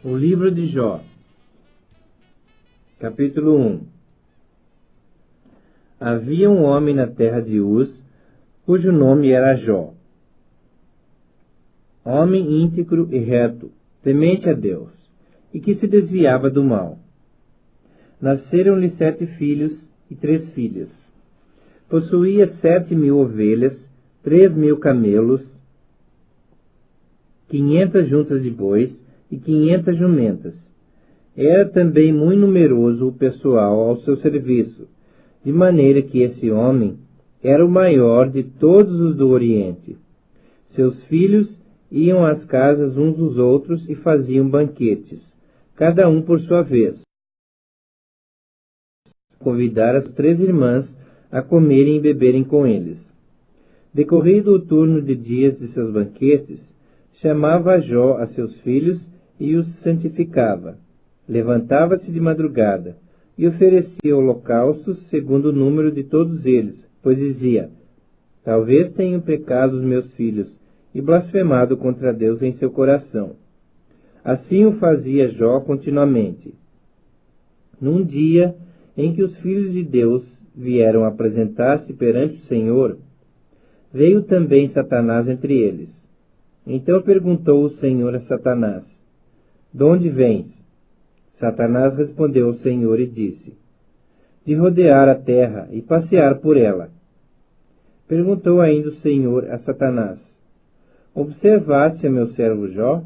O livro de Jó, capítulo 1. Havia um homem na terra de Uz, cujo nome era Jó. Homem íntegro e reto, temente a Deus, e que se desviava do mal. Nasceram-lhe 7 filhos e 3 filhas. Possuía 7.000 ovelhas, 3.000 camelos, 500 juntas de bois e 500 jumentas. Era também muito numeroso o pessoal ao seu serviço, de maneira que esse homem era o maior de todos os do Oriente. Seus filhos iam às casas uns dos outros e faziam banquetes, cada um por sua vez. Convidar as 3 irmãs a comerem e beberem com eles. Decorrido o turno de dias de seus banquetes, chamava Jó a seus filhos e os santificava. Levantava-se de madrugada e oferecia holocaustos segundo o número de todos eles, pois dizia: talvez tenham pecado os meus filhos e blasfemado contra Deus em seu coração. Assim o fazia Jó continuamente. Num dia em que os filhos de Deus vieram apresentar-se perante o Senhor, veio também Satanás entre eles. Então perguntou o Senhor a Satanás: de onde vens? Satanás respondeu ao Senhor e disse: de rodear a terra e passear por ela. Perguntou ainda o Senhor a Satanás: observaste a meu servo Jó?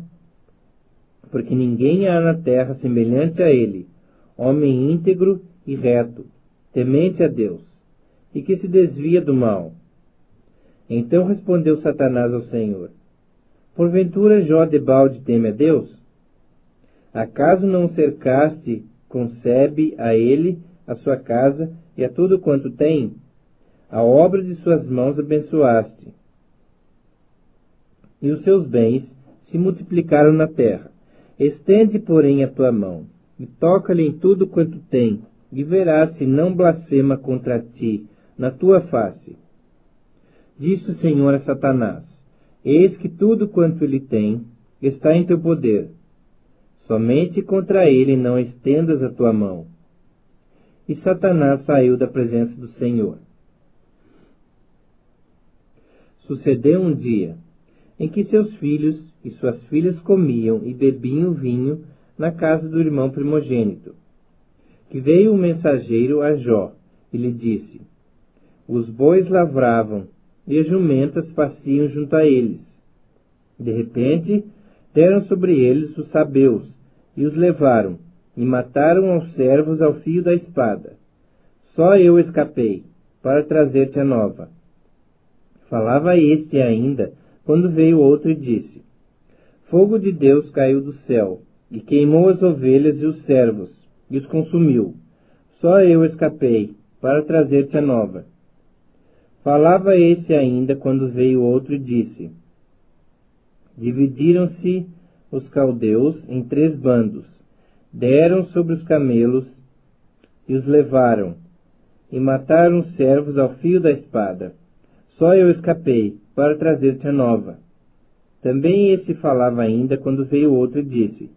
Porque ninguém há na terra semelhante a ele, homem íntegro e reto, temente a Deus, e que se desvia do mal. Então respondeu Satanás ao Senhor: porventura Jó debalde teme a Deus? Acaso não cercaste, concebe a ele, a sua casa e a tudo quanto tem? A obra de suas mãos abençoaste, e os seus bens se multiplicaram na terra. Estende, porém, a tua mão, e toca-lhe em tudo quanto tem, e verás se não blasfema contra ti na tua face. Disse o Senhor a Satanás: eis que tudo quanto ele tem está em teu poder. Somente contra ele não estendas a tua mão. E Satanás saiu da presença do Senhor. Sucedeu um dia em que seus filhos e suas filhas comiam e bebiam vinho na casa do irmão primogênito, que veio um mensageiro a Jó e lhe disse: os bois lavravam e as jumentas paciam junto a eles. De repente, deram sobre eles os sabeus e os levaram, e mataram aos servos ao fio da espada. Só eu escapei, para trazer-te a nova. Falava este ainda, quando veio outro e disse: fogo de Deus caiu do céu, e queimou as ovelhas e os servos, e os consumiu. Só eu escapei, para trazer-te a nova. Falava este ainda, quando veio outro e disse: dividiram-se os caldeus em 3 bandos, deram sobre os camelos e os levaram, e mataram os servos ao fio da espada. Só eu escapei, para trazer-te a nova. Também este falava ainda, quando veio outro e disse: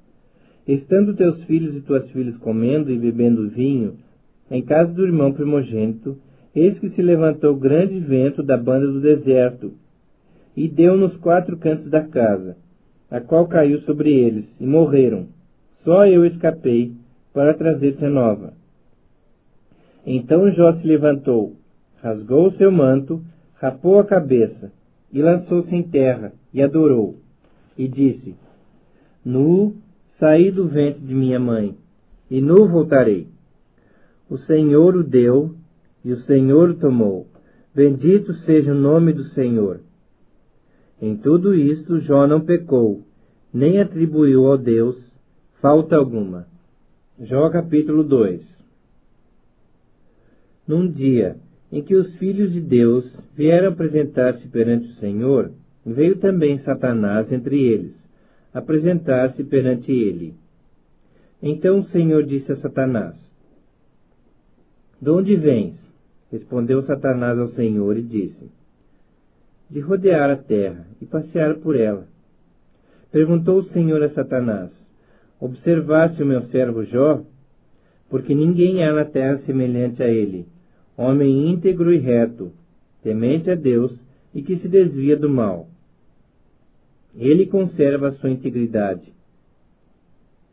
estando teus filhos e tuas filhas comendo e bebendo vinho, em casa do irmão primogênito, eis que se levantou grande vento da banda do deserto, e deu nos 4 cantos da casa, a qual caiu sobre eles, e morreram. Só eu escapei, para trazer-te a nova. Então Jó se levantou, rasgou o seu manto, rapou a cabeça, e lançou-se em terra, e adorou, e disse: nu saí do ventre de minha mãe, e nu voltarei. O Senhor o deu, e o Senhor o tomou. Bendito seja o nome do Senhor. Em tudo isto Jó não pecou, nem atribuiu ao Deus falta alguma. Jó capítulo 2. Num dia em que os filhos de Deus vieram apresentar-se perante o Senhor, veio também Satanás entre eles, apresentar-se perante ele. Então o Senhor disse a Satanás: de onde vens? Respondeu Satanás ao Senhor e disse: de rodear a terra e passear por ela. Perguntou o Senhor a Satanás: observasse o meu servo Jó, porque ninguém há na terra semelhante a ele, homem íntegro e reto, temente a Deus e que se desvia do mal. Ele conserva a sua integridade.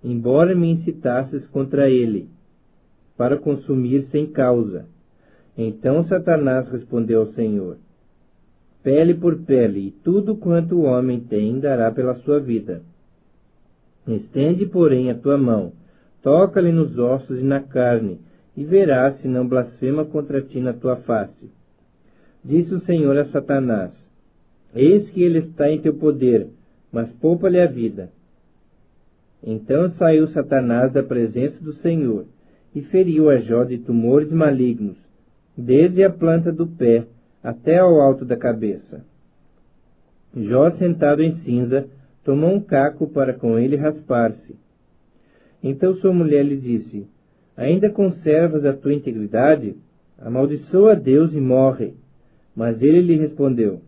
Embora me incitasses contra ele, para consumir sem causa. Então Satanás respondeu ao Senhor: pele por pele, e tudo quanto o homem tem dará pela sua vida. Estende, porém, a tua mão, toca-lhe nos ossos e na carne, e verás se não blasfema contra ti na tua face. Disse o Senhor a Satanás: eis que ele está em teu poder, mas poupa-lhe a vida. Então saiu Satanás da presença do Senhor, e feriu a Jó de tumores malignos, desde a planta do pé até ao alto da cabeça. Jó, sentado em cinza, tomou um caco para com ele raspar-se. Então sua mulher lhe disse: ainda conservas a tua integridade? Amaldiçoa a Deus e morre. Mas ele lhe respondeu: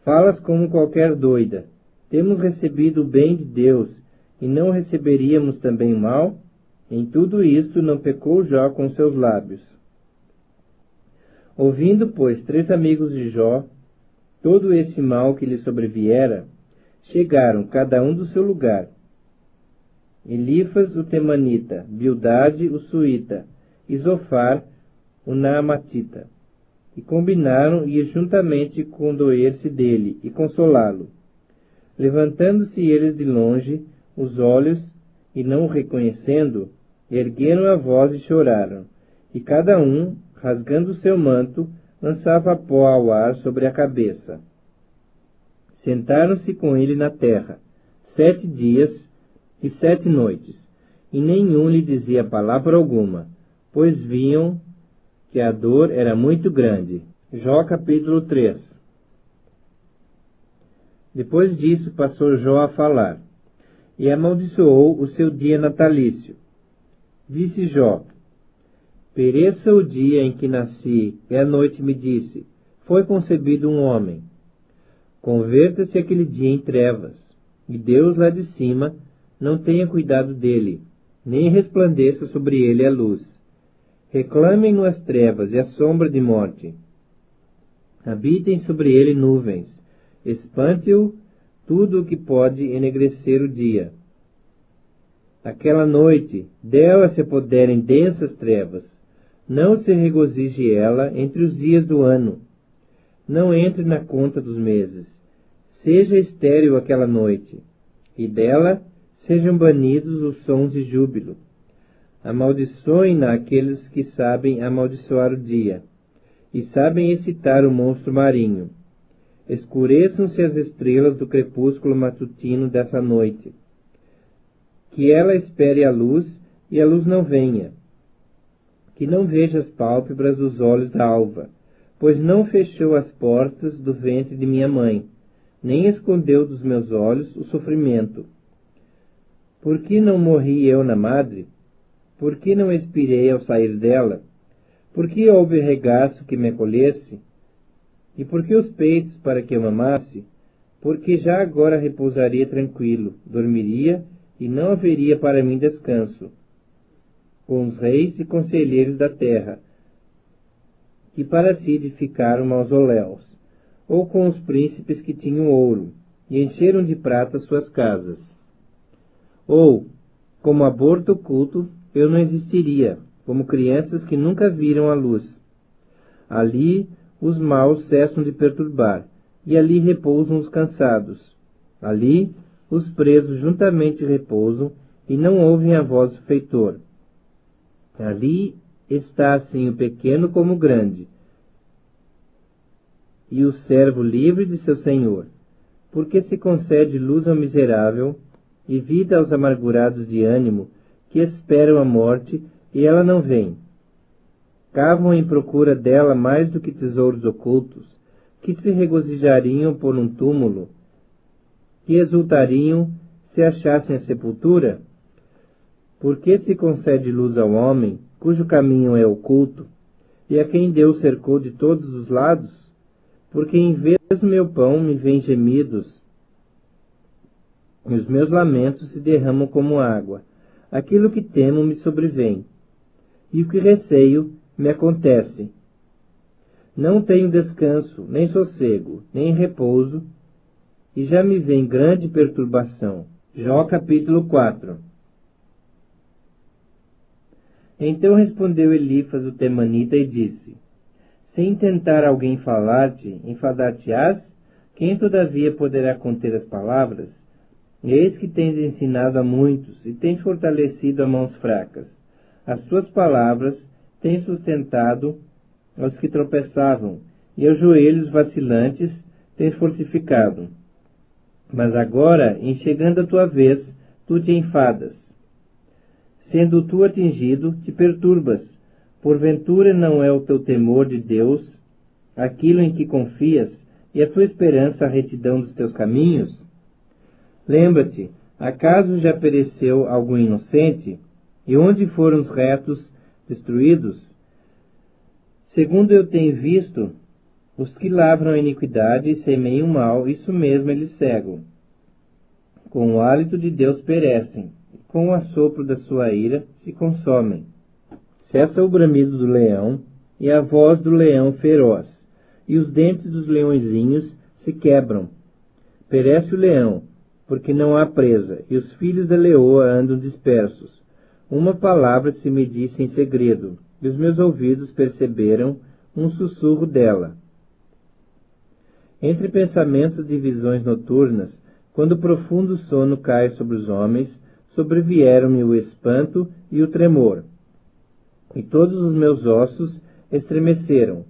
falas como qualquer doida. Temos recebido o bem de Deus, e não receberíamos também o mal? Em tudo isto não pecou Jó com seus lábios. Ouvindo, pois, 3 amigos de Jó todo esse mal que lhe sobreviera, chegaram cada um do seu lugar. Elifas o temanita, Bildade o suíta, e Zofar o naamatita, e combinaram ir juntamente condoer-se dele e consolá-lo. Levantando-se eles de longe os olhos, e não o reconhecendo, ergueram a voz e choraram, e cada um, rasgando o seu manto, lançava pó ao ar sobre a cabeça. Sentaram-se com ele na terra 7 dias e 7 noites, e nenhum lhe dizia palavra alguma, pois viam que a dor era muito grande. Jó capítulo 3. Depois disso passou Jó a falar, e amaldiçoou o seu dia natalício. Disse Jó: pereça o dia em que nasci, e a noite me disse: foi concebido um homem. Converta-se aquele dia em trevas, e Deus lá de cima não tenha cuidado dele, nem resplandeça sobre ele a luz. Reclamem-no as trevas e a sombra de morte. Habitem sobre ele nuvens, espante-o tudo o que pode enegrecer o dia. Aquela noite dela se apoderem densas trevas, não se regozije ela entre os dias do ano, não entre na conta dos meses, seja estéril aquela noite, e dela sejam banidos os sons de júbilo. Amaldiçoem-na aqueles que sabem amaldiçoar o dia, e sabem excitar o monstro marinho. Escureçam-se as estrelas do crepúsculo matutino dessa noite. Que ela espere a luz, e a luz não venha. Que não veja as pálpebras dos olhos da alva, pois não fechou as portas do ventre de minha mãe, nem escondeu dos meus olhos o sofrimento. Por que não morri eu na madre? Por que não expirei ao sair dela? Por que houve regaço que me acolhesse? E por que os peitos para que eu mamasse? Porque já agora repousaria tranquilo, dormiria, e não haveria para mim descanso, com os reis e conselheiros da terra, que para si edificaram mausoléus, ou com os príncipes que tinham ouro, e encheram de prata suas casas. Ou, como aborto oculto, eu não existiria, como crianças que nunca viram a luz. Ali os maus cessam de perturbar, e ali repousam os cansados. Ali os presos juntamente repousam, e não ouvem a voz do feitor. Ali está assim o pequeno como o grande, e o servo livre de seu senhor, porque se concede luz ao miserável, e vida aos amargurados de ânimo, que esperam a morte, e ela não vem. Cavam em procura dela mais do que tesouros ocultos, que se regozijariam por um túmulo, que exultariam se achassem a sepultura? Porque se concede luz ao homem, cujo caminho é oculto, e a quem Deus cercou de todos os lados? Porque em vez do meu pão me vêm gemidos, e os meus lamentos se derramam como água. Aquilo que temo me sobrevém, e o que receio me acontece. Não tenho descanso, nem sossego, nem repouso, e já me vem grande perturbação. Jó capítulo 4. Então respondeu Elifas o temanita e disse: Se intentar alguém falar-te, enfadar-te-ás? Quem todavia poderá conter as palavras? Eis que tens ensinado a muitos, e tens fortalecido a mãos fracas. As tuas palavras tens sustentado aos que tropeçavam, e aos joelhos vacilantes tens fortificado. Mas agora, em chegando a tua vez, tu te enfadas. Sendo tu atingido, te perturbas. Porventura não é o teu temor de Deus aquilo em que confias, e a tua esperança a retidão dos teus caminhos? Lembra-te, acaso já pereceu algum inocente? E onde foram os retos destruídos? Segundo eu tenho visto, os que lavram a iniquidade e semeiam o mal, isso mesmo eles cegam. Com o hálito de Deus perecem, e com o assopro da sua ira se consomem. Cessa o bramido do leão, e a voz do leão feroz, e os dentes dos leõezinhos se quebram. Perece o leão, porque não há presa, e os filhos da leoa andam dispersos. Uma palavra se me disse em segredo, e os meus ouvidos perceberam um sussurro dela. Entre pensamentos de visões noturnas, quando o profundo sono cai sobre os homens, sobrevieram-me o espanto e o tremor, e todos os meus ossos estremeceram.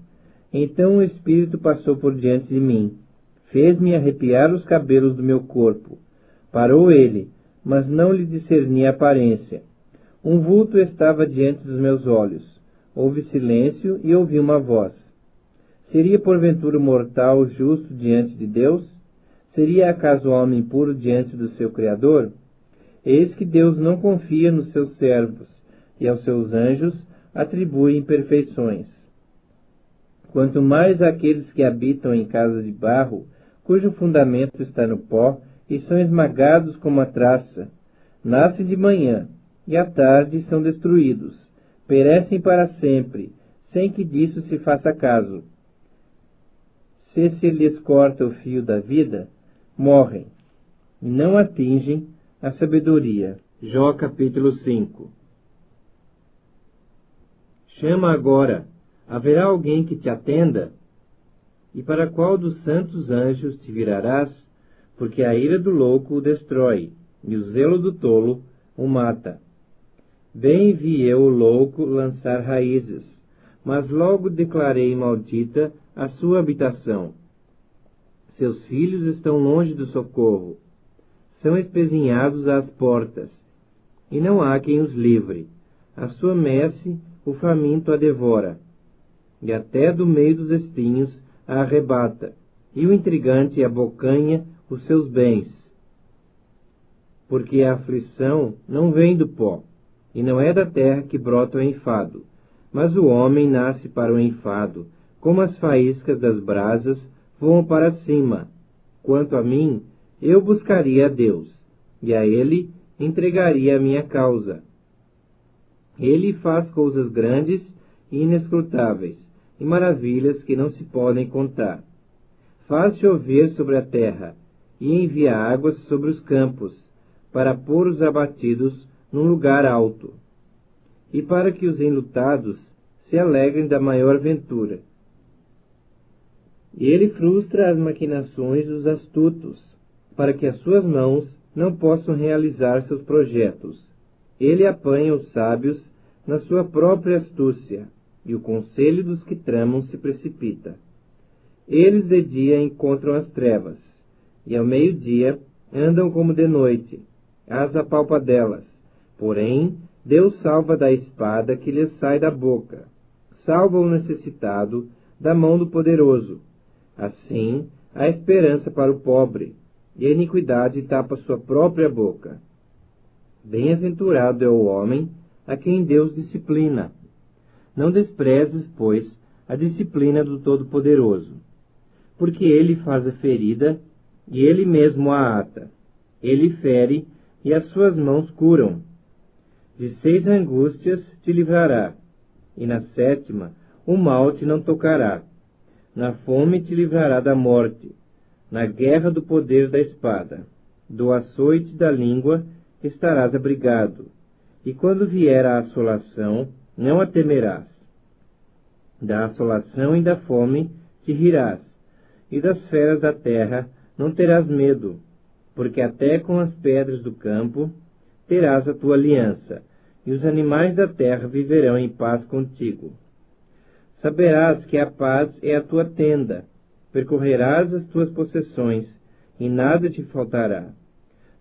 Então o Espírito passou por diante de mim, fez-me arrepiar os cabelos do meu corpo. Parou ele, mas não lhe discerni a aparência. Um vulto estava diante dos meus olhos. Houve silêncio e ouvi uma voz. Seria porventura mortal justo diante de Deus? Seria acaso homem puro diante do seu Criador? Eis que Deus não confia nos seus servos, e aos seus anjos atribui imperfeições. Quanto mais àqueles que habitam em casas de barro, cujo fundamento está no pó, e são esmagados como a traça. Nascem de manhã, e à tarde são destruídos. Perecem para sempre, sem que disso se faça caso. Se lhes corta o fio da vida, morrem, e não atingem a sabedoria. Jó capítulo 5. Chama agora, haverá alguém que te atenda? E para qual dos santos anjos te virarás? Porque a ira do louco o destrói, e o zelo do tolo o mata. Bem vi eu o louco lançar raízes, mas logo declarei maldita a sua habitação. Seus filhos estão longe do socorro, são espezinhados às portas, e não há quem os livre. A sua messe o faminto a devora, e até do meio dos espinhos a arrebata, e o intrigante abocanha os seus bens. Porque a aflição não vem do pó, e não é da terra que brota o enfado, mas o homem nasce para o enfado, como as faíscas das brasas voam para cima. Quanto a mim, eu buscaria a Deus, e a Ele entregaria a minha causa. Ele faz coisas grandes e inescrutáveis, e maravilhas que não se podem contar. Faz chover sobre a terra, e envia águas sobre os campos, para pôr os abatidos num lugar alto, e para que os enlutados se alegrem da maior ventura. E ele frustra as maquinações dos astutos, para que as suas mãos não possam realizar seus projetos. Ele apanha os sábios na sua própria astúcia, e o conselho dos que tramam se precipita. Eles de dia encontram as trevas, e ao meio-dia andam como de noite, as apalpadelas. Porém, Deus salva da espada que lhes sai da boca, salva o necessitado da mão do poderoso. Assim, há esperança para o pobre, e a iniquidade tapa sua própria boca. Bem-aventurado é o homem a quem Deus disciplina. Não desprezes, pois, a disciplina do Todo-Poderoso, porque ele faz a ferida e ele mesmo a ata. Ele fere e as suas mãos curam. De 6 angústias te livrará, e na 7ª o mal te não tocará. Na fome te livrará da morte, na guerra do poder da espada. Do açoite da língua estarás abrigado, e quando vier a assolação, não a temerás. Da assolação e da fome te rirás, e das feras da terra não terás medo, porque até com as pedras do campo terás a tua aliança, e os animais da terra viverão em paz contigo. Saberás que a paz é a tua tenda, percorrerás as tuas possessões, e nada te faltará.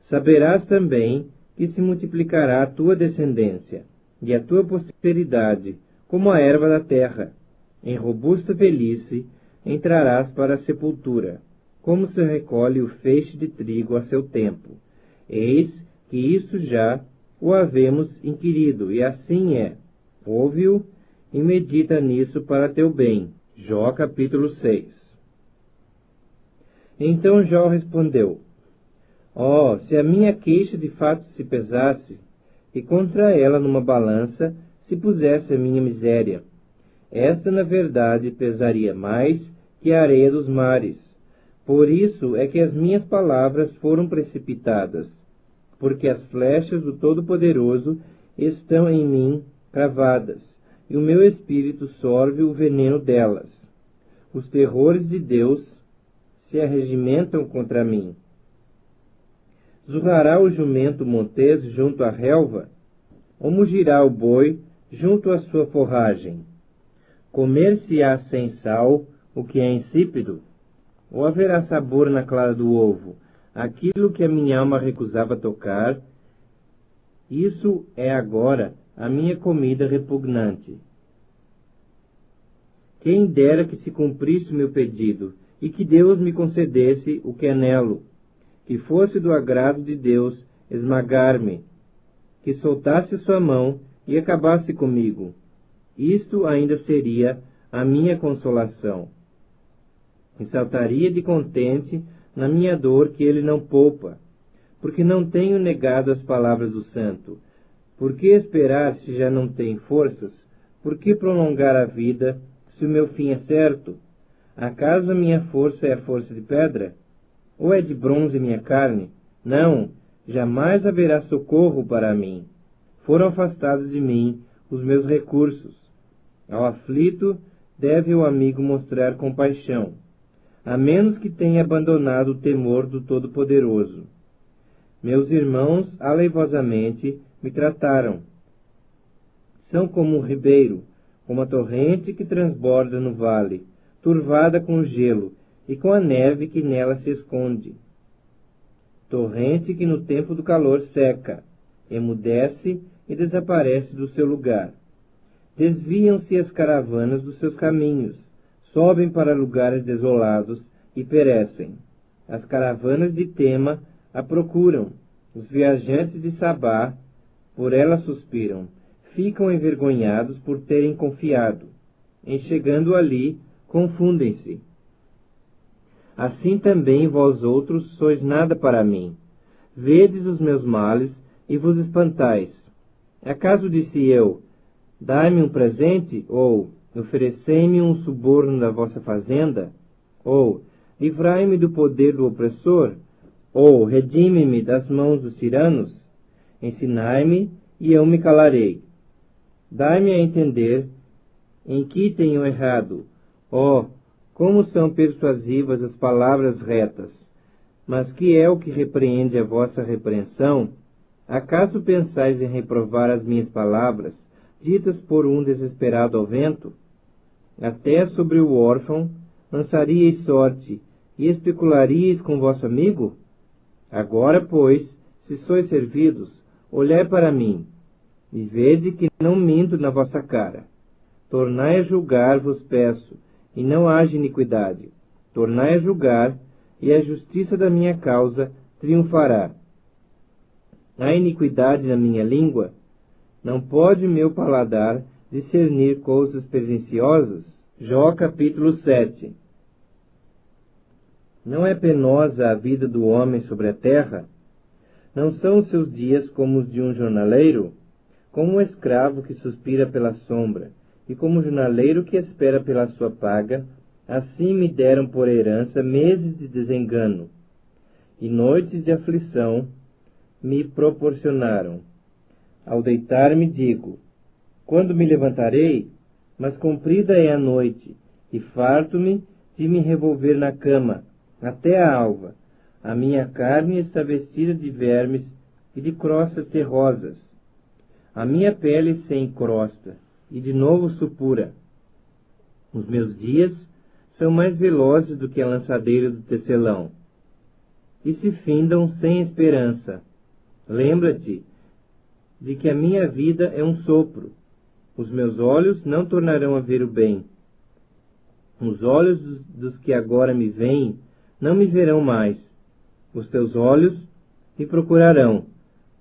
Saberás também que se multiplicará a tua descendência, e a tua posteridade, como a erva da terra. Em robusta velhice entrarás para a sepultura, como se recolhe o feixe de trigo a seu tempo. Eis que isso já o havemos inquirido, e assim é. Ouve-o e medita nisso para teu bem. Jó capítulo 6. Então Jó respondeu: se a minha queixa de fato se pesasse, e contra ela numa balança se pusesse a minha miséria, esta na verdade pesaria mais que a areia dos mares. Por isso é que as minhas palavras foram precipitadas, porque as flechas do Todo-Poderoso estão em mim cravadas, e o meu espírito sorve o veneno delas. Os terrores de Deus se arregimentam contra mim. Zurrará o jumento montês junto à relva, ou mugirá o boi junto à sua forragem? Comer-se-á sem sal o que é insípido? Ou haverá sabor na clara do ovo, aquilo que a minha alma recusava tocar? Isso é agora a minha comida repugnante. Quem dera que se cumprisse o meu pedido, e que Deus me concedesse o que anelo, que fosse do agrado de Deus esmagar-me, que soltasse sua mão e acabasse comigo. Isto ainda seria a minha consolação. E saltaria de contente na minha dor que ele não poupa, porque não tenho negado as palavras do santo. Por que esperar se já não tem forças? Por que prolongar a vida se o meu fim é certo? Acaso a minha força é a força de pedra? Ou é de bronze minha carne? Não, jamais haverá socorro para mim. Foram afastados de mim os meus recursos. Ao aflito deve o amigo mostrar compaixão, a menos que tenha abandonado o temor do Todo-Poderoso. Meus irmãos aleivosamente me trataram. São como um ribeiro, como a torrente que transborda no vale, turvada com gelo e com a neve que nela se esconde. Torrente que no tempo do calor seca, emudece e desaparece do seu lugar. Desviam-se as caravanas dos seus caminhos, sobem para lugares desolados e perecem. As caravanas de Tema a procuram, os viajantes de Sabá por ela suspiram, ficam envergonhados por terem confiado. Em chegando ali, confundem-se. Assim também vós outros sois nada para mim. Vedes os meus males e vos espantais. Acaso disse eu, dai-me um presente, ou oferecei-me um suborno da vossa fazenda, ou livrai-me do poder do opressor, ou redime-me das mãos dos tiranos? Ensinai-me e eu me calarei. Dai-me a entender em que tenho errado. Como são persuasivas as palavras retas! Mas que é o que repreende a vossa repreensão? Acaso pensais em reprovar as minhas palavras, ditas por um desesperado ao vento? Até sobre o órfão lançaríeis sorte, e especularíeis com vosso amigo? Agora, pois, se sois servidos, olhai para mim, e vede que não minto na vossa cara. Tornai a julgar, vos peço, e não haja iniquidade. Tornai a julgar, e a justiça da minha causa triunfará. Há iniquidade na minha língua? Não pode meu paladar discernir coisas perniciosas? Jó capítulo 7. Não é penosa a vida do homem sobre a terra? Não são os seus dias como os de um jornaleiro? Como um escravo que suspira pela sombra, e como um jornaleiro que espera pela sua paga, assim me deram por herança meses de desengano, e noites de aflição me proporcionaram. Ao deitar-me digo, quando me levantarei? Mas comprida é a noite, e farto-me de me revolver na cama, até a alva. A minha carne está vestida de vermes e de crostas terrosas. A minha pele se encrosta, e de novo supura. Os meus dias são mais velozes do que a lançadeira do tecelão, e se findam sem esperança. Lembra-te de que a minha vida é um sopro. Os meus olhos não tornarão a ver o bem. Os olhos dos que agora me veem não me verão mais. Os teus olhos me procurarão,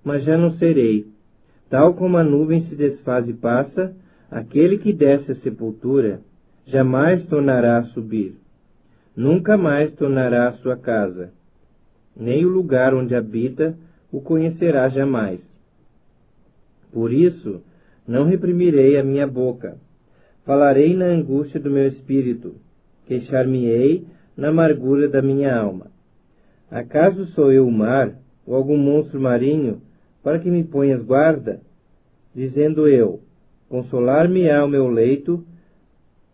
mas já não serei. Tal como a nuvem se desfaz e passa, aquele que desce à sepultura jamais tornará a subir. Nunca mais tornará à sua casa. Nem o lugar onde habita o conhecerá jamais. Por isso, não reprimirei a minha boca. Falarei na angústia do meu espírito. Queixar-me-ei na amargura da minha alma. Acaso sou eu o mar, ou algum monstro marinho, para que me ponhas guarda? Dizendo eu, consolar-me-á o meu leito,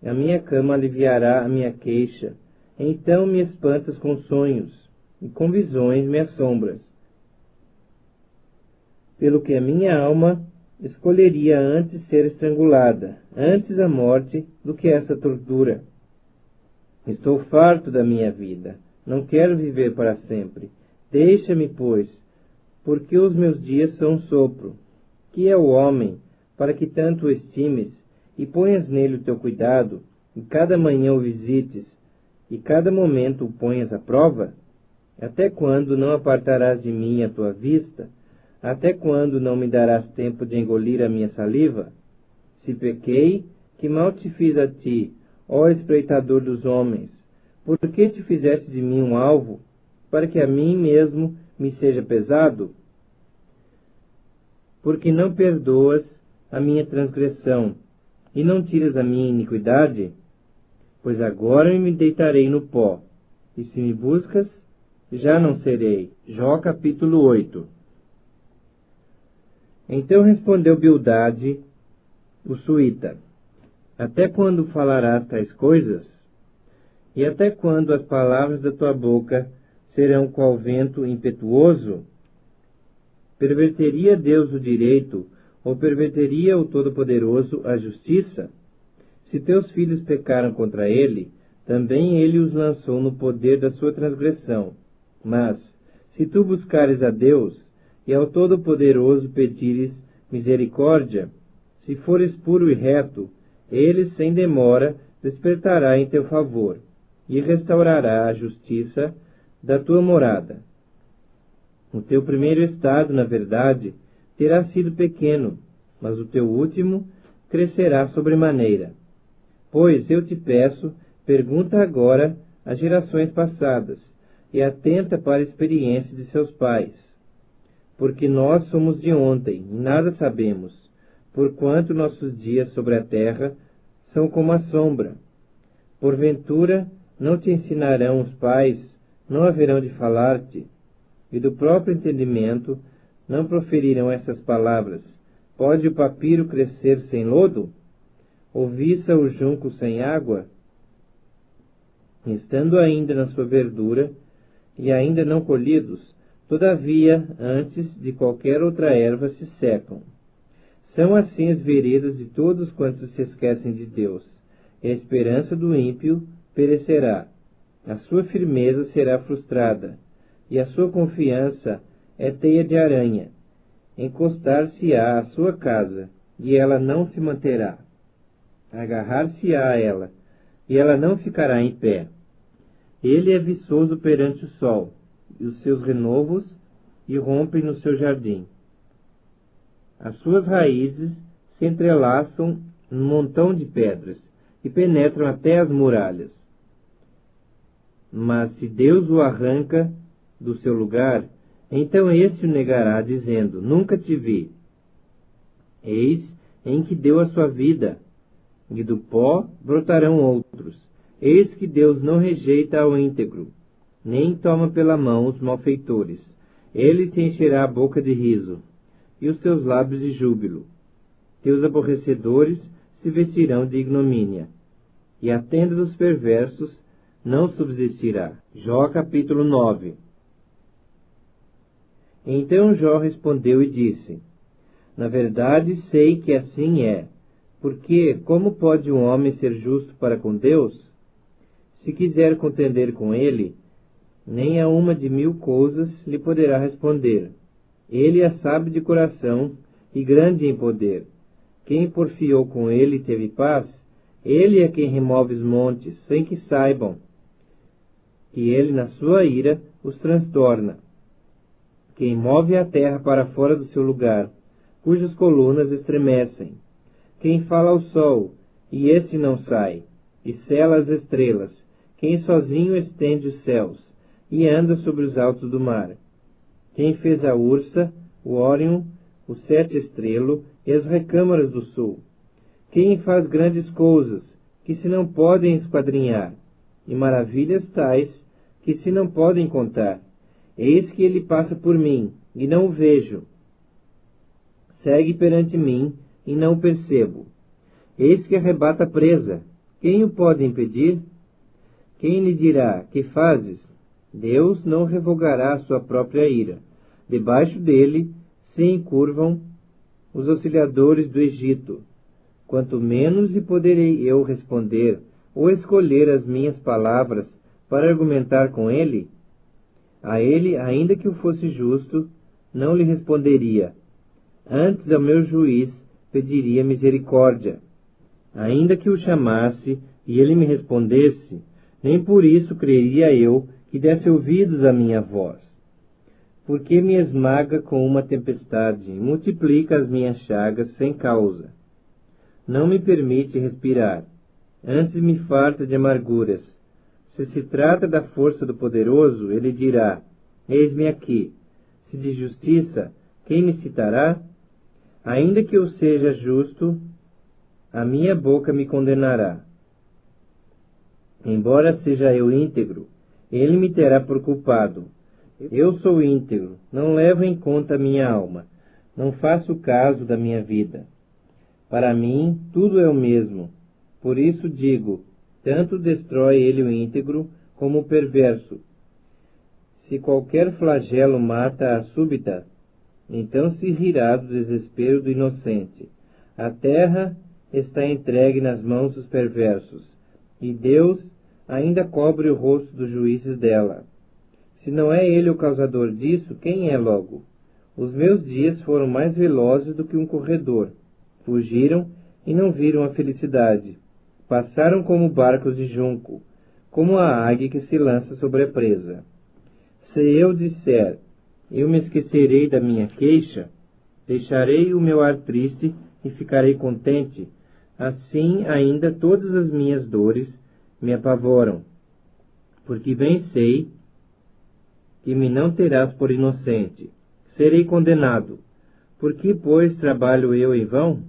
a minha cama aliviará a minha queixa. Então me espantas com sonhos, e com visões me assombras. Pelo que a minha alma escolheria antes ser estrangulada, antes a morte, do que essa tortura. Estou farto da minha vida, não quero viver para sempre. Deixa-me, pois, porque os meus dias são um sopro. Que é o homem, para que tanto o estimes, e ponhas nele o teu cuidado, e cada manhã o visites, e cada momento o ponhas à prova? Até quando não apartarás de mim a tua vista? Até quando não me darás tempo de engolir a minha saliva? Se pequei, que mal te fiz a ti, ó espreitador dos homens? Por que te fizeste de mim um alvo, para que a mim mesmo me seja pesado? Porque não perdoas a minha transgressão, e não tiras a minha iniquidade? Pois agora me deitarei no pó, e se me buscas, já não serei. Jó capítulo 8. Então respondeu Bildade, o suíta, até quando falarás tais coisas? E até quando as palavras da tua boca serão qual vento impetuoso? Perverteria Deus o direito, ou perverteria o Todo-Poderoso a justiça? Se teus filhos pecaram contra ele, também ele os lançou no poder da sua transgressão. Mas, se tu buscares a Deus, e ao Todo-Poderoso pedires misericórdia, se fores puro e reto, ele sem demora despertará em teu favor, e restaurará a justiça da tua morada. O teu primeiro estado, na verdade, terá sido pequeno, mas o teu último crescerá sobremaneira. Pois eu te peço, pergunta agora às gerações passadas, e atenta para a experiência de seus pais. Porque nós somos de ontem, e nada sabemos, porquanto nossos dias sobre a terra são como a sombra. Porventura, não te ensinarão os pais, não haverão de falar-te, e do próprio entendimento não proferirão essas palavras. Pode o papiro crescer sem lodo? Ou viça o junco sem água? Estando ainda na sua verdura, e ainda não colhidos, todavia, antes de qualquer outra erva se secam. São assim as veredas de todos quantos se esquecem de Deus, e a esperança do ímpio perecerá. A sua firmeza será frustrada, e a sua confiança é teia de aranha. Encostar-se-á à sua casa, e ela não se manterá. Agarrar-se-á a ela, e ela não ficará em pé. Ele é viçoso perante o sol, e os seus renovos irrompem no seu jardim. As suas raízes se entrelaçam num montão de pedras, e penetram até as muralhas. Mas se Deus o arranca do seu lugar, Então esse o negará, dizendo: Nunca te vi. Eis em que deu a sua vida, e do pó brotarão outros. Eis que Deus não rejeita ao íntegro, nem toma pela mão os malfeitores. Ele te encherá a boca de riso, e os teus lábios de júbilo. Teus aborrecedores se vestirão de ignomínia, e a tenda dos perversos não subsistirá. Jó capítulo 9. Então Jó respondeu e disse: Na verdade sei que assim é, porque como pode um homem ser justo para com Deus? Se quiser contender com ele, nem a uma de 1000 coisas lhe poderá responder. Ele é sábio de coração e grande em poder. Quem porfiou com ele teve paz. Ele é quem remove os montes, sem que saibam que ele, na sua ira, os transtorna. Quem move a terra para fora do seu lugar, cujas colunas estremecem. Quem fala ao sol, e este não sai, e sela as estrelas. Quem sozinho estende os céus, e anda sobre os altos do mar. Quem fez a Ursa, o Órion, o Sete Estrelo e as recâmaras do sul. Quem faz grandes coisas, que se não podem esquadrinhar, e maravilhas tais, que se não podem contar. Eis que ele passa por mim, e não o vejo. Segue perante mim, e não o percebo. Eis que arrebata a presa. Quem o pode impedir? Quem lhe dirá: Que fazes? Deus não revogará a sua própria ira. Debaixo dele se encurvam os auxiliadores do Egito. Quanto menos lhe poderei eu responder, ou escolher as minhas palavras para argumentar com ele? A ele, ainda que eu fosse justo, não lhe responderia. Antes ao meu juiz pediria misericórdia. Ainda que o chamasse e ele me respondesse, nem por isso creria eu que desse ouvidos à minha voz. Porque me esmaga com uma tempestade, e multiplica as minhas chagas sem causa. Não me permite respirar, antes me farta de amarguras. Se se trata da força do poderoso, ele dirá: Eis-me aqui. Se de justiça, quem me citará? Ainda que eu seja justo, a minha boca me condenará. Embora seja eu íntegro, ele me terá por culpado. Eu sou íntegro, não levo em conta a minha alma, não faço caso da minha vida. Para mim, tudo é o mesmo. Por isso digo, tanto destrói ele o íntegro como o perverso. Se qualquer flagelo mata a súbita, então se rirá do desespero do inocente. A terra está entregue nas mãos dos perversos, e Deus ainda cobre o rosto dos juízes dela. Se não é ele o causador disso, quem é logo? Os meus dias foram mais velozes do que um corredor. Fugiram e não viram a felicidade. Passaram como barcos de junco, como a águia que se lança sobre a presa. Se eu disser: Eu me esquecerei da minha queixa, deixarei o meu ar triste e ficarei contente, assim ainda todas as minhas dores me apavoram. Porque bem sei que me não terás por inocente. Serei condenado. Por que, pois, trabalho eu em vão?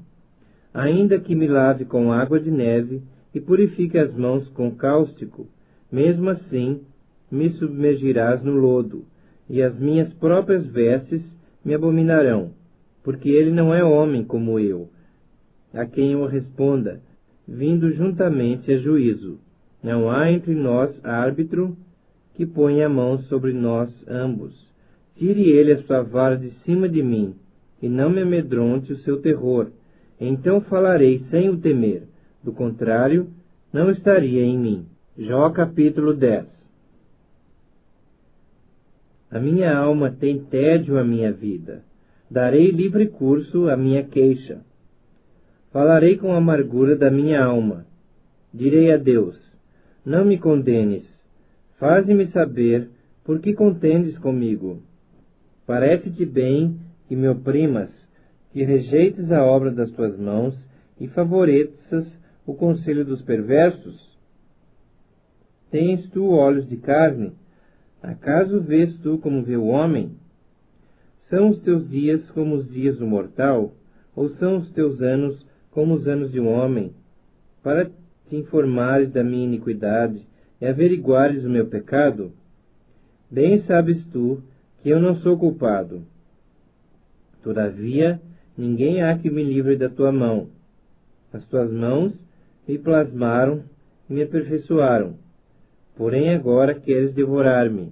Ainda que me lave com água de neve e purifique as mãos com cáustico, mesmo assim me submergirás no lodo, e as minhas próprias vestes me abominarão, porque ele não é homem como eu, a quem eu responda, vindo juntamente a juízo. Não há entre nós árbitro que ponha a mão sobre nós ambos. Tire ele a sua vara de cima de mim, e não me amedronte o seu terror. Então falarei sem o temer, do contrário, não estaria em mim. Jó capítulo 10. A minha alma tem tédio à minha vida. Darei livre curso à minha queixa. Falarei com amargura da minha alma. Direi a Deus: Não me condenes. Faze-me saber por que contendes comigo. Parece-te bem que me oprimas, que rejeites a obra das tuas mãos e favoreças o conselho dos perversos? Tens tu olhos de carne? Acaso vês tu como vê o homem? São os teus dias como os dias do mortal? Ou são os teus anos como os anos de um homem? Para te informares da minha iniquidade e averiguares o meu pecado? Bem sabes tu que eu não sou culpado. Todavia, ninguém há que me livre da tua mão. As tuas mãos me plasmaram e me aperfeiçoaram. Porém agora queres devorar-me.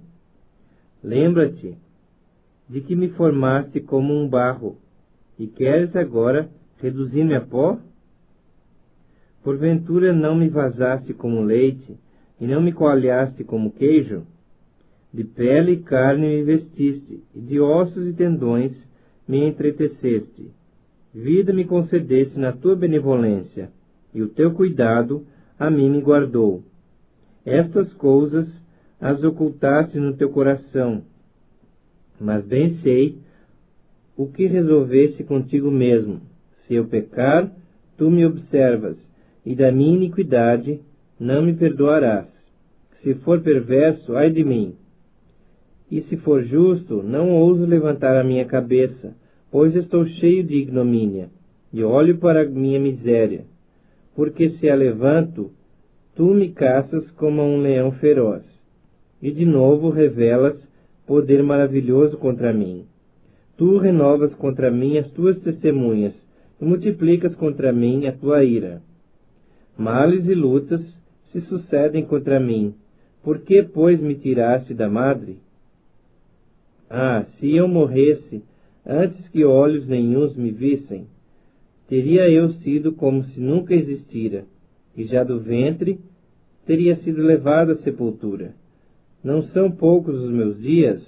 Lembra-te de que me formaste como um barro, e queres agora reduzir-me a pó? Porventura não me vazaste como leite, e não me coalhaste como queijo? De pele e carne me vestiste, e de ossos e tendões me entreteceste. Vida me concedeste na tua benevolência, e o teu cuidado a mim me guardou. Estas coisas as ocultaste no teu coração, mas bem sei o que resolveste contigo mesmo. Se eu pecar, tu me observas, e da minha iniquidade não me perdoarás. Se for perverso, ai de mim. E se for justo, não ouso levantar a minha cabeça, pois estou cheio de ignomínia, e olho para a minha miséria. Porque se a levanto, tu me caças como a um leão feroz, e de novo revelas poder maravilhoso contra mim. Tu renovas contra mim as tuas testemunhas, e multiplicas contra mim a tua ira. Males e lutas se sucedem contra mim. Por que, pois, me tiraste da madre? Ah, se eu morresse antes que olhos nenhuns me vissem, teria eu sido como se nunca existira, e já do ventre teria sido levado à sepultura. Não são poucos os meus dias?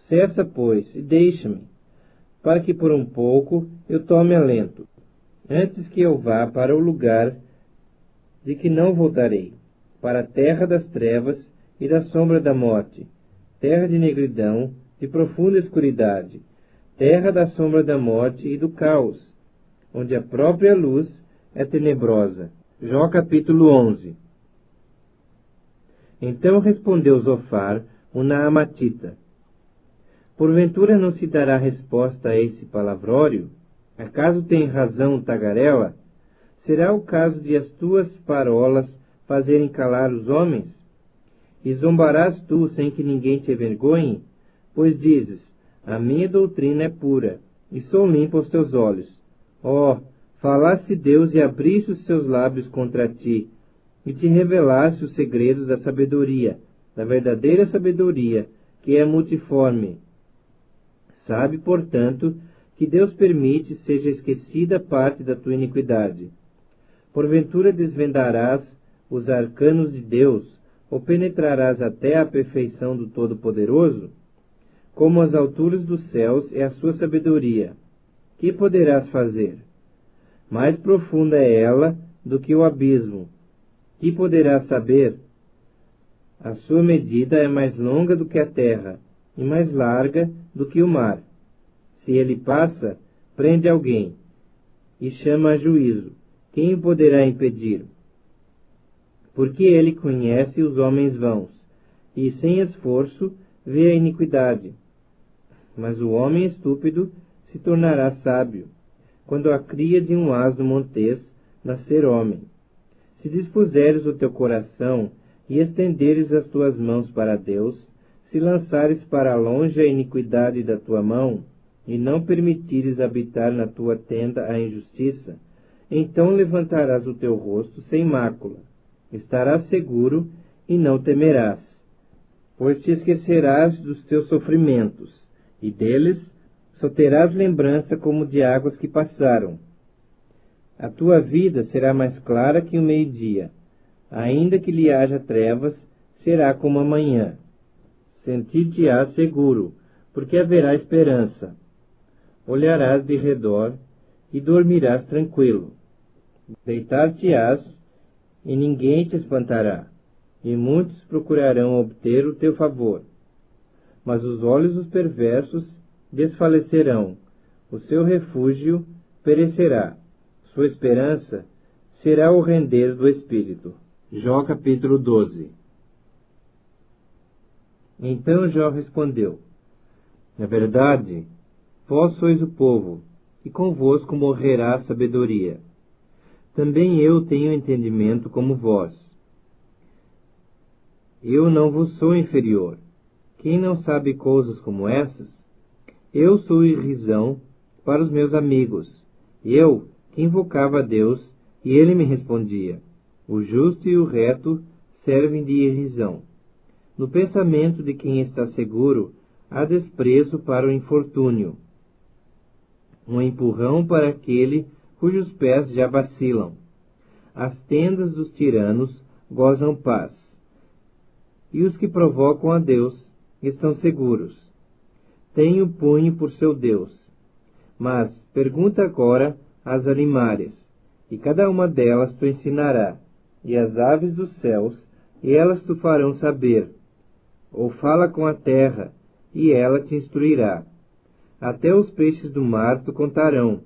Cessa, pois, e deixa-me, para que por um pouco eu tome alento, antes que eu vá para o lugar de que não voltarei, para a terra das trevas e da sombra da morte, terra de negridão, de profunda escuridade, terra da sombra da morte e do caos, onde a própria luz é tenebrosa. Jó capítulo 11. Então respondeu Zofar, o Naamatita: porventura não se dará resposta a esse palavrório? Acaso tem razão o tagarela? Será o caso de as tuas parolas fazerem calar os homens? E zombarás tu sem que ninguém te envergonhe? Pois dizes, a minha doutrina é pura, e sou limpo aos teus olhos. Oh, falasse Deus e abrisse os seus lábios contra ti, e te revelasse os segredos da sabedoria, da verdadeira sabedoria, que é multiforme. Sabe, portanto, que Deus permite seja esquecida parte da tua iniquidade. Porventura desvendarás os arcanos de Deus, ou penetrarás até a perfeição do Todo-Poderoso? Como as alturas dos céus é a sua sabedoria, que poderás fazer? Mais profunda é ela do que o abismo, que poderás saber? A sua medida é mais longa do que a terra, e mais larga do que o mar. Se ele passa, prende alguém, e chama a juízo. Quem o poderá impedir? Porque ele conhece os homens vãos, e sem esforço vê a iniquidade. Mas o homem estúpido se tornará sábio, quando a cria de um asno montês nascer homem. Se dispuseres o teu coração e estenderes as tuas mãos para Deus, se lançares para longe a iniquidade da tua mão, e não permitires habitar na tua tenda a injustiça, então levantarás o teu rosto sem mácula, estarás seguro e não temerás, pois te esquecerás dos teus sofrimentos, e deles só terás lembrança como de águas que passaram. A tua vida será mais clara que o meio-dia, ainda que lhe haja trevas, será como a manhã. Sentir-te-ás seguro, porque haverá esperança. Olharás de redor e dormirás tranquilo. Deitar-te-ás e ninguém te espantará, e muitos procurarão obter o teu favor. Mas os olhos dos perversos desfalecerão, o seu refúgio perecerá, sua esperança será o render do espírito. Jó capítulo 12. Então Jó respondeu: na verdade, Vós sois o povo, e convosco morrerá a sabedoria. Também eu tenho entendimento como vós. Eu não vos sou inferior. Quem não sabe coisas como essas? Eu sou irrisão para os meus amigos. Eu, que invocava a Deus, e ele me respondia. O justo e o reto servem de irrisão. No pensamento de quem está seguro, há desprezo para o infortúnio. Um empurrão para aquele cujos pés já vacilam. As tendas dos tiranos gozam paz. E os que provocam a Deus estão seguros. Tem o punho por seu Deus. Mas pergunta agora às animárias, e cada uma delas tu ensinará, e as aves dos céus, e elas tu farão saber. Ou fala com a terra, e ela te instruirá. Até os peixes do mar tu contarão.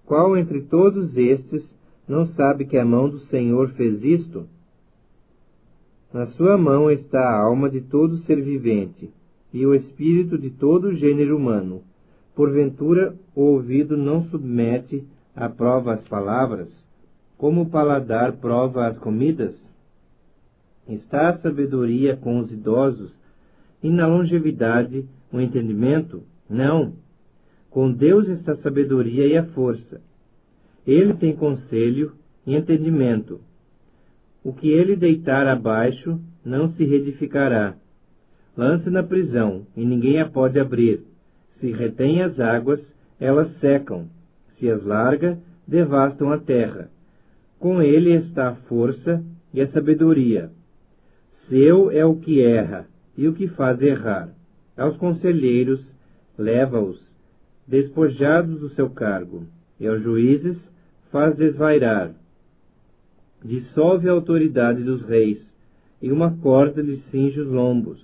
Qual entre todos estes não sabe que a mão do Senhor fez isto? Na sua mão está a alma de todo ser vivente, e o espírito de todo o gênero humano. Porventura o ouvido não submete à prova as palavras, como o paladar prova as comidas? Está a sabedoria com os idosos, e na longevidade o entendimento? Não. Com Deus está a sabedoria e a força. Ele tem conselho e entendimento. O que ele deitar abaixo não se reedificará. Lança na prisão, e ninguém a pode abrir. Se retém as águas, elas secam. Se as larga, devastam a terra. Com ele está a força e a sabedoria. Seu é o que erra, e o que faz errar. Aos conselheiros, leva-os, despojados do seu cargo, e aos juízes faz desvairar. Dissolve a autoridade dos reis, e uma corda lhe cinge os lombos.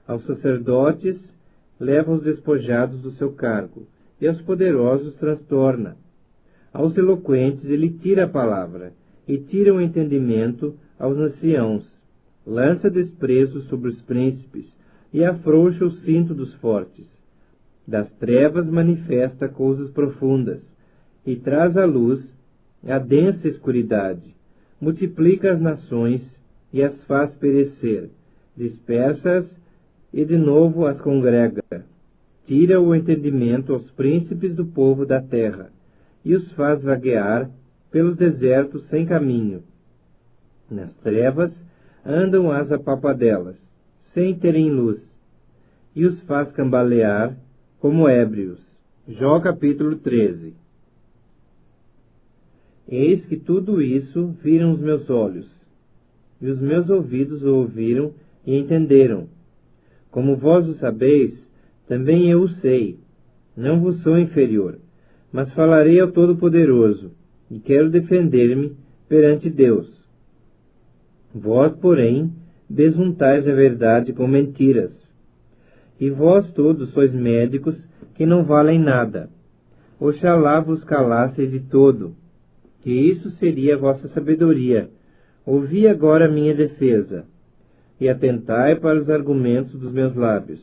Aos sacerdotes leva os despojados do seu cargo, e aos poderosos transtorna. Aos eloquentes ele tira a palavra, e tira o entendimento aos anciãos. Lança desprezo sobre os príncipes, e afrouxa o cinto dos fortes. Das trevas manifesta coisas profundas, e traz à luz a densa escuridade. Multiplica as nações e as faz perecer, dispersa-as e de novo as congrega. Tira o entendimento aos príncipes do povo da terra, e os faz vaguear pelos desertos sem caminho. Nas trevas andam as apalpadelas, sem terem luz, e os faz cambalear como ébrios. Jó capítulo 13. Eis que tudo isso viram os meus olhos, e os meus ouvidos o ouviram e entenderam. Como vós o sabeis, também eu o sei. Não vos sou inferior, mas falarei ao Todo-Poderoso, e quero defender-me perante Deus. Vós, porém, besuntais a verdade com mentiras. E vós todos sois médicos que não valem nada. Oxalá vos calasseis de todo, que isso seria a vossa sabedoria. Ouvi agora a minha defesa, e atentai para os argumentos dos meus lábios.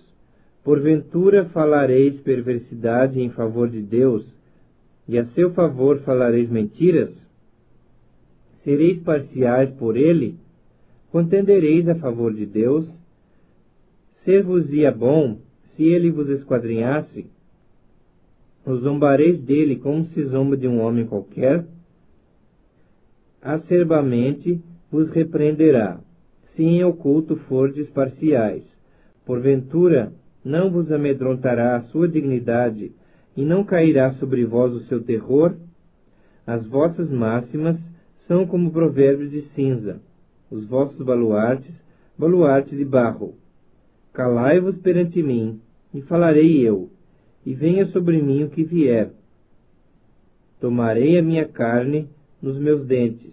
Porventura falareis perversidade em favor de Deus, e a seu favor falareis mentiras? Sereis parciais por ele? Contendereis a favor de Deus? Ser-vos-ia bom, se ele vos esquadrinhasse? Os zombareis dele como se zomba de um homem qualquer? Acerbamente vos repreenderá, se em oculto fordes parciais. Porventura não vos amedrontará a sua dignidade, e não cairá sobre vós o seu terror? As vossas máximas são como provérbios de cinza, os vossos baluartes, baluartes de barro. Calai-vos perante mim, e falarei eu, e venha sobre mim o que vier. Tomarei a minha carne nos meus dentes,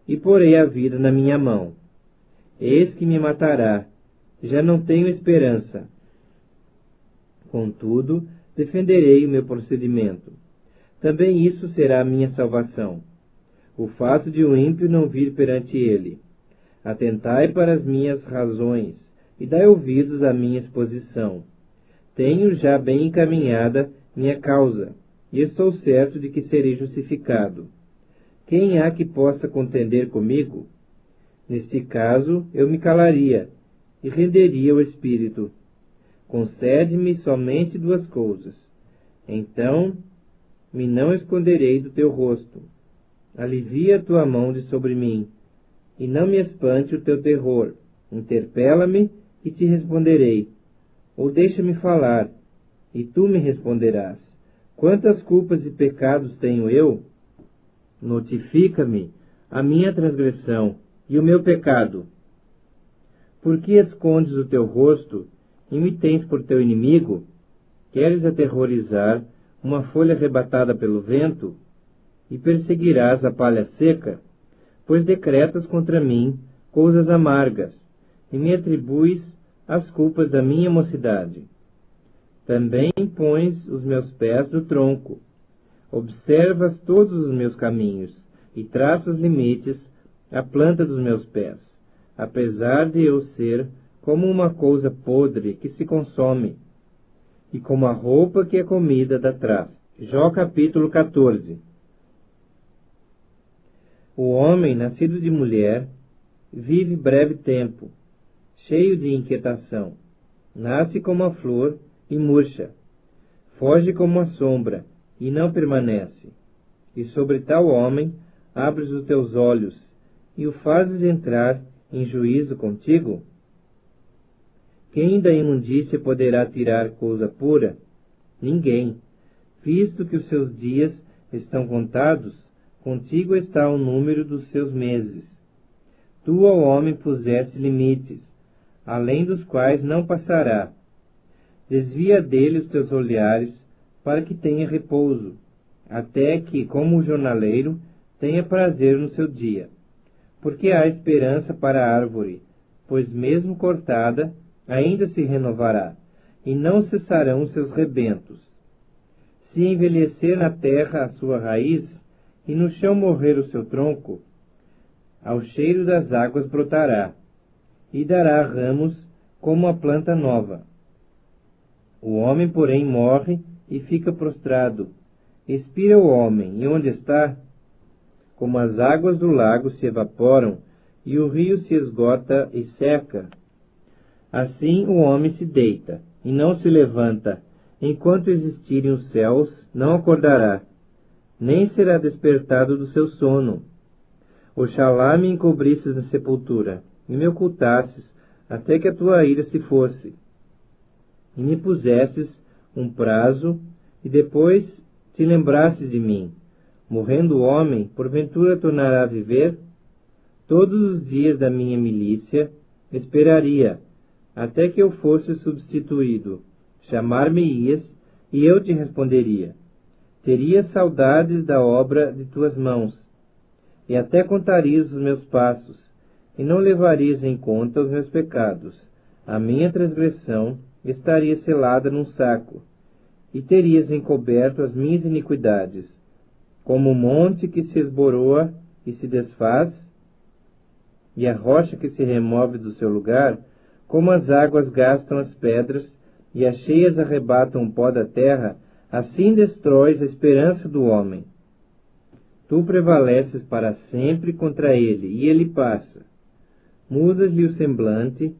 e porei a vida na minha mão. Eis que me matará, já não tenho esperança. Contudo, defenderei o meu procedimento. Também isso será a minha salvação. O fato de o ímpio não vir perante ele. Atentai para as minhas razões, e dai ouvidos à minha exposição. Tenho já bem encaminhada minha causa, e estou certo de que serei justificado. Quem há que possa contender comigo? Neste caso, eu me calaria e renderia o espírito. Concede-me somente duas coisas. Então me não esconderei do teu rosto. Alivia a tua mão de sobre mim, e não me espante o teu terror. Interpela-me e te responderei. Ou deixa-me falar, e tu me responderás. Quantas culpas e pecados tenho eu? Notifica-me a minha transgressão e o meu pecado. Por que escondes o teu rosto e me tens por teu inimigo? Queres aterrorizar uma folha arrebatada pelo vento? E perseguirás a palha seca? Pois decretas contra mim coisas amargas, e me atribuis as culpas da minha mocidade. Também pões os meus pés no tronco. Observas todos os meus caminhos, e traças limites à planta dos meus pés, apesar de eu ser como uma coisa podre que se consome, e como a roupa que é comida da traça. Jó capítulo 14. O homem, nascido de mulher, vive breve tempo, cheio de inquietação. Nasce como a flor e murcha. Foge como a sombra e não permanece. E sobre tal homem abres os teus olhos e o fazes entrar em juízo contigo? Quem da imundícia poderá tirar coisa pura? Ninguém. Visto que os seus dias estão contados, contigo está o número dos seus meses. Tu ao homem puseste limites, além dos quais não passará. Desvia dele os teus olhares, para que tenha repouso, até que, como o jornaleiro, tenha prazer no seu dia. Porque há esperança para a árvore, pois mesmo cortada, ainda se renovará, e não cessarão os seus rebentos. Se envelhecer na terra a sua raiz, e no chão morrer o seu tronco, ao cheiro das águas brotará, e dará ramos como a planta nova. O homem, porém, morre e fica prostrado. Expira o homem, e onde está? Como as águas do lago se evaporam, e o rio se esgota e seca, assim o homem se deita, e não se levanta. Enquanto existirem os céus, não acordará, nem será despertado do seu sono. Oxalá me encobrisses na sepultura, e me ocultasses, até que a tua ira se fosse, e me pusesses um prazo, e depois te lembrasses de mim. Morrendo o homem, porventura tornará a viver? Todos os dias da minha milícia esperaria, até que eu fosse substituído. Chamar-me-ias, e eu te responderia. Teria saudades da obra de tuas mãos, e até contarias os meus passos, e não levarias em conta os meus pecados. A minha transgressão estaria selada num saco, e terias encoberto as minhas iniquidades, como o monte que se esboroa e se desfaz, e a rocha que se remove do seu lugar, como as águas gastam as pedras, e as cheias arrebatam o pó da terra, assim destróis a esperança do homem. Tu prevaleces para sempre contra ele, e ele passa. Mudas-lhe o semblante,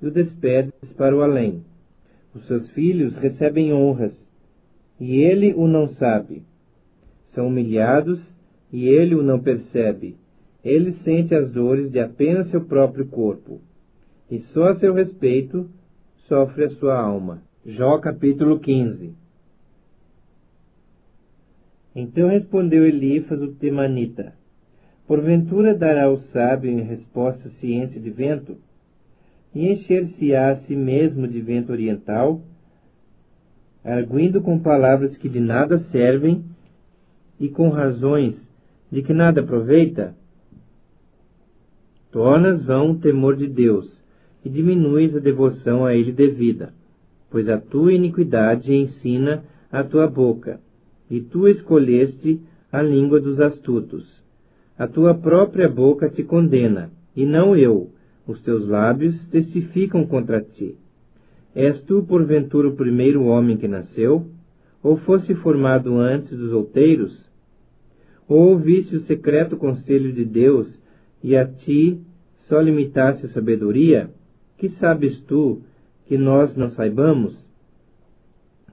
e o despedes para o além. Os seus filhos recebem honras, e ele o não sabe. São humilhados, e ele o não percebe. Ele sente as dores de apenas seu próprio corpo, e só a seu respeito sofre a sua alma. Jó capítulo 15. Então respondeu Elifas o temanita: porventura dará o sábio em resposta ciência de vento? E encher-se-á a si mesmo de vento oriental, arguindo com palavras que de nada servem e com razões de que nada aproveita? Tornas vão o temor de Deus e diminuis a devoção a ele devida, pois a tua iniquidade ensina a tua boca, e tu escolheste a língua dos astutos. A tua própria boca te condena, e não eu. Os teus lábios testificam contra ti. És tu, porventura, o primeiro homem que nasceu? Ou fosse formado antes dos outeiros? Ou ouviste o secreto conselho de Deus, e a ti só limitaste a sabedoria? Que sabes tu, que nós não saibamos?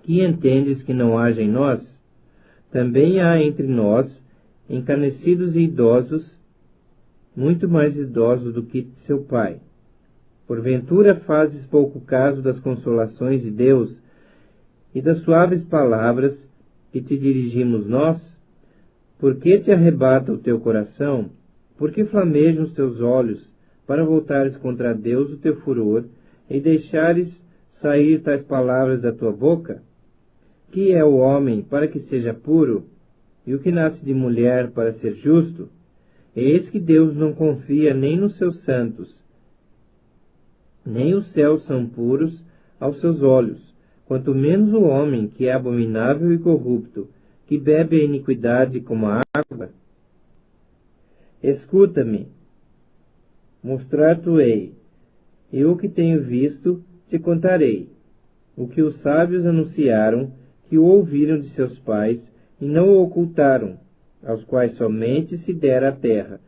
Que entendes que não haja em nós? Também há entre nós encarnecidos e idosos, muito mais idosos do que seu pai. Porventura fazes pouco caso das consolações de Deus e das suaves palavras que te dirigimos nós? Por que te arrebata o teu coração? Por que flamejam os teus olhos, para voltares contra Deus o teu furor, e deixares sair tais palavras da tua boca? Que é o homem para que seja puro, e o que nasce de mulher para ser justo? Eis que Deus não confia nem nos seus santos, nem os céus são puros aos seus olhos, quanto menos o homem que é abominável e corrupto, que bebe a iniquidade como a água. Escuta-me, mostrar-te-ei, e o que tenho visto te contarei, o que os sábios anunciaram, que o ouviram de seus pais, e não o ocultaram, aos quais somente se dera a terra,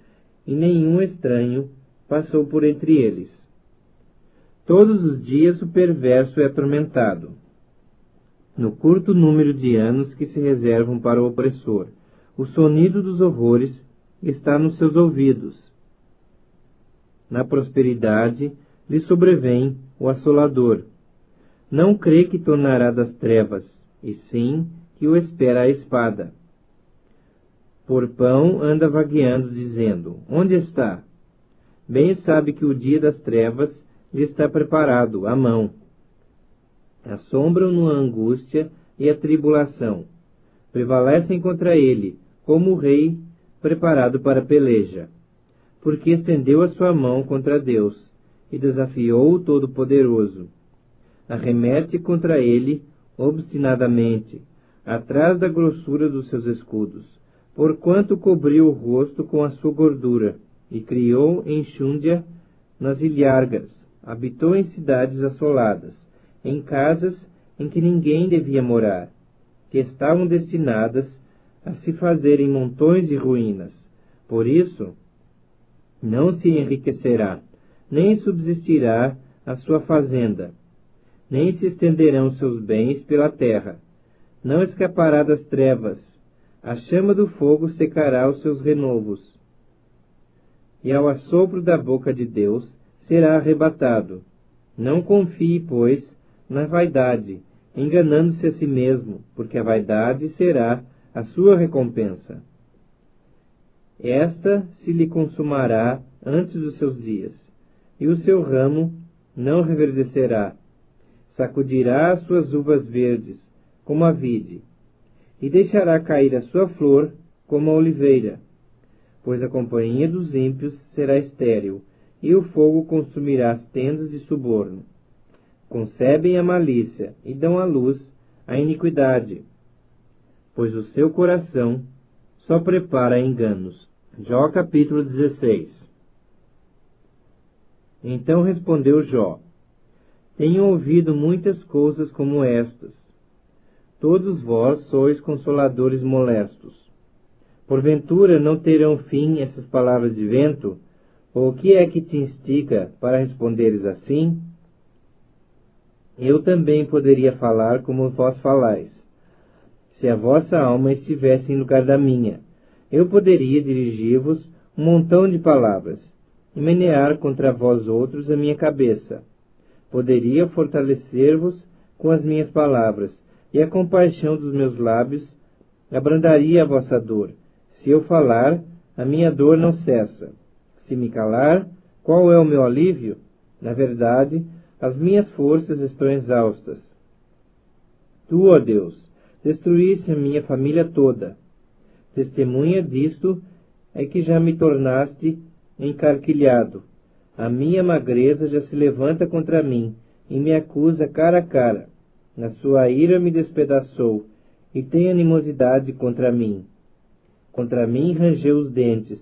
e nenhum estranho passou por entre eles. Todos os dias o perverso é atormentado, no curto número de anos que se reservam para o opressor. O sonido dos horrores está nos seus ouvidos. Na prosperidade lhe sobrevém o assolador. Não crê que tornará das trevas, e sim que o espera a espada. Por pão anda vagueando, dizendo: onde está? Bem sabe que o dia das trevas lhe está preparado à mão. Assombram-no a angústia e a tribulação. Prevalecem contra ele, como o rei preparado para a peleja. Porque estendeu a sua mão contra Deus, e desafiou o Todo-Poderoso. Arremete contra ele obstinadamente, atrás da grossura dos seus escudos, porquanto cobriu o rosto com a sua gordura, e criou enxúndia nas ilhargas, habitou em cidades assoladas, em casas em que ninguém devia morar, que estavam destinadas a se fazerem montões de ruínas. Por isso, não se enriquecerá, nem subsistirá a sua fazenda, nem se estenderão seus bens pela terra. Não escapará das trevas, a chama do fogo secará os seus renovos. E ao assopro da boca de Deus será arrebatado. Não confie, pois, na vaidade, enganando-se a si mesmo, porque a vaidade será a sua recompensa. Esta se lhe consumará antes dos seus dias, e o seu ramo não reverdecerá. Sacudirá as suas uvas verdes, como a vide, e deixará cair a sua flor, como a oliveira. Pois a companhia dos ímpios será estéril, e o fogo consumirá as tendas de suborno. Concebem a malícia, e dão à luz a iniquidade, pois o seu coração só prepara enganos. Jó capítulo 16. Então respondeu Jó: tenho ouvido muitas coisas como estas. Todos vós sois consoladores molestos. Porventura não terão fim essas palavras de vento? Ou o que é que te instiga para responderes assim? Eu também poderia falar como vós falais, se a vossa alma estivesse em lugar da minha. Eu poderia dirigir-vos um montão de palavras, e menear contra vós outros a minha cabeça. Poderia fortalecer-vos com as minhas palavras, e a compaixão dos meus lábios abrandaria a vossa dor. Se eu falar, a minha dor não cessa. Se me calar, qual é o meu alívio? Na verdade, as minhas forças estão exaustas. Tu, ó Deus, destruíste a minha família toda. Testemunha disto é que já me tornaste encarquilhado. A minha magreza já se levanta contra mim, e me acusa cara a cara. Na sua ira me despedaçou, e tem animosidade contra mim. Contra mim rangeu os dentes,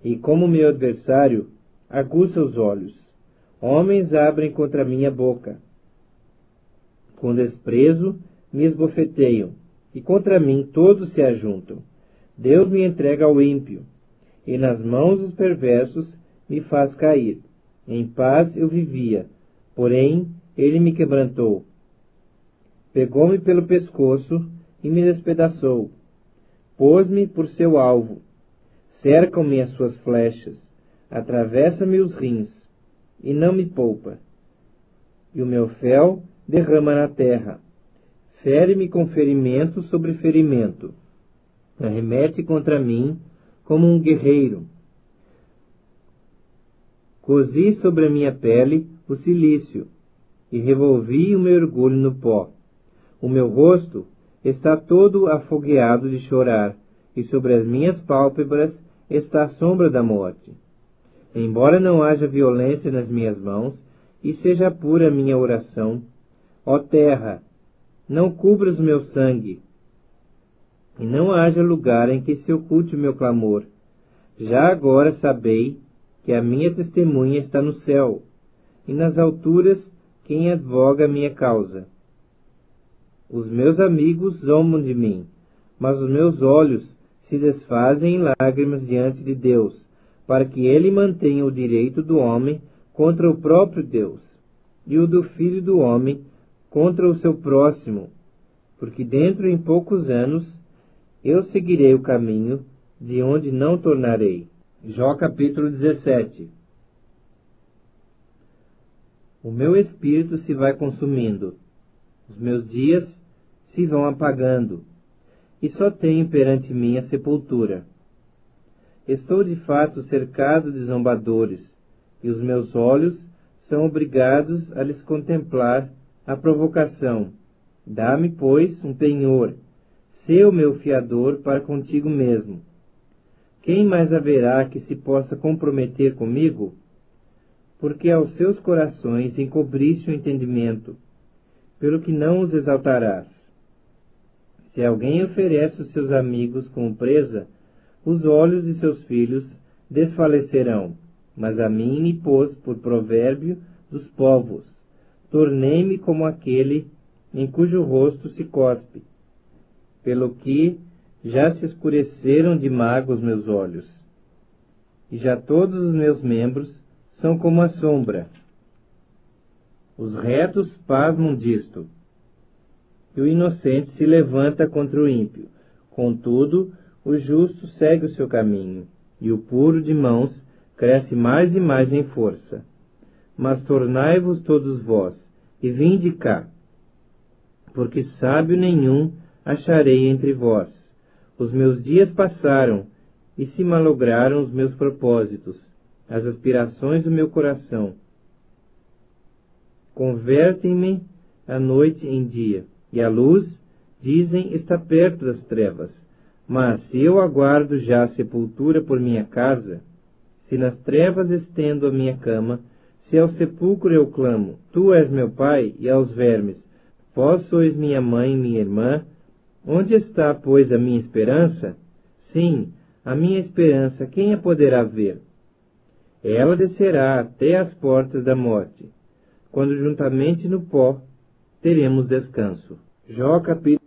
e como meu adversário, aguça os olhos. Homens abrem contra mim a boca. Com desprezo me esbofeteiam, e contra mim todos se ajuntam. Deus me entrega ao ímpio, e nas mãos dos perversos me faz cair. Em paz eu vivia, porém ele me quebrantou. Pegou-me pelo pescoço e me despedaçou. Pôs-me por seu alvo. Cercam-me as suas flechas. Atravessa-me os rins, e não me poupa. E o meu fel derrama na terra. Fere-me com ferimento sobre ferimento. Arremete contra mim como um guerreiro. Cozi sobre a minha pele o cilício, e revolvi o meu orgulho no pó. O meu rosto está todo afogueado de chorar, e sobre as minhas pálpebras está a sombra da morte. Embora não haja violência nas minhas mãos, e seja pura a minha oração, ó terra, não cubras o meu sangue, e não haja lugar em que se oculte o meu clamor. Já agora sabei que a minha testemunha está no céu, e nas alturas quem advoga a minha causa. Os meus amigos zombam de mim, mas os meus olhos se desfazem em lágrimas diante de Deus, para que ele mantenha o direito do homem contra o próprio Deus, e o do filho do homem contra o seu próximo, porque dentro em poucos anos eu seguirei o caminho de onde não tornarei. Jó capítulo 17. O meu espírito se vai consumindo, os meus dias se vão apagando, e só tenho perante mim a sepultura. Estou de fato cercado de zombadores, e os meus olhos são obrigados a lhes contemplar a provocação. Dá-me, pois, um penhor, sê o meu fiador para contigo mesmo. Quem mais haverá que se possa comprometer comigo? Porque aos seus corações encobriste o entendimento, pelo que não os exaltarás. Se alguém oferece os seus amigos como presa, os olhos de seus filhos desfalecerão. Mas a mim me pôs por provérbio dos povos. Tornei-me como aquele em cujo rosto se cospe, pelo que já se escureceram de mágoa os meus olhos, e já todos os meus membros são como a sombra. Os retos pasmam disto, e o inocente se levanta contra o ímpio. Contudo, o justo segue o seu caminho, e o puro de mãos cresce mais e mais em força. Mas tornai-vos todos vós, e vinde cá, porque sábio nenhum acharei entre vós. Os meus dias passaram, e se malograram os meus propósitos, as aspirações do meu coração. Convertem-me a noite em dia, e a luz, dizem, está perto das trevas. Mas se eu aguardo já a sepultura por minha casa, se nas trevas estendo a minha cama, se ao sepulcro eu clamo, tu és meu pai, e aos vermes, vós sois minha mãe e minha irmã, onde está, pois, a minha esperança? Sim, a minha esperança, quem a poderá ver? Ela descerá até as portas da morte, quando juntamente no pó teremos descanso. Jó capítulo